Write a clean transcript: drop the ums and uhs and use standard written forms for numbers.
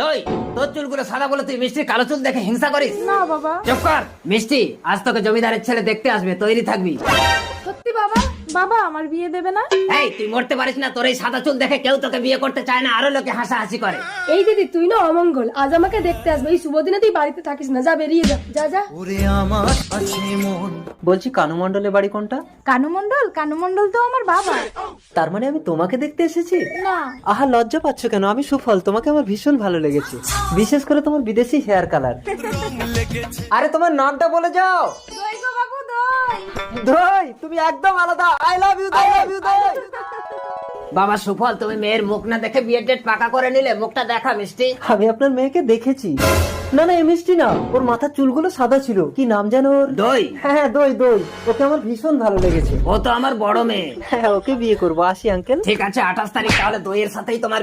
দই, তোর চুলগুলো সাদা বলে তুই মিষ্টির কালো চুল দেখে হিংসা করিস? না বাবা। চুপ কর মিষ্টি, আজ তোকে জমিদারের ছেলে দেখতে আসবে, তৈরি থাকবি। সত্যি বাবা? বাবা আমার বিয়ে দেবে না? এই তুই মরতে পারিস না, তোর এই সাদা চুল দেখে কেউ তোকে বিয়ে করতে চায় না, আরো লোকে হাসাহাসি করে। এই দিদি তুই না অমঙ্গল, আজ আমাকে দেখতে আসবে, এই শুভ দিনে তুই বাড়িতে থাকিস না, যা বেরিয়ে যা, যা যা। বলছি কানু মণ্ডলের বাড়ি কোনটা? কানু মণ্ডল? কানু মণ্ডল তো আমার বাবা। তার মানে আমি তোমাকে দেখতে এসেছি? না। আহা লজ্জা পাচ্ছ কেন? আমি সুফল, তোমাকে আমার ভীষণ ভালো লেগেছে, বিশেষ করে তোমার বিদেশি হেয়ার কালার। আরে তোমার নামটা বলে যাও। দই গো বাবু, দই। দই, তুমি একদম আলাদা। I love you, I love you দই। বাবা সুফল, তুমি মেয়ের মুখ না দেখে বিয়ের ডেট পাকা করে নিলে, মুখটা দেখা মিষ্টি। আমি আপনার মেয়েকে দেখেছি। না না, এই মিষ্টি না, ওর মাথার চুলগুলো সাদা ছিল। কি নাম যেন ওর? দই। হ্যাঁ দই, দই। ওকে আমার ভীষণ ভালো লেগেছে। ও তো আমার বড় মেয়ে। হ্যাঁ, ওকে বিয়ে করবো। আসি আঙ্কেল। ঠিক আছে 28 তারিখ, তাহলে দইয়ের সাথেই তোমার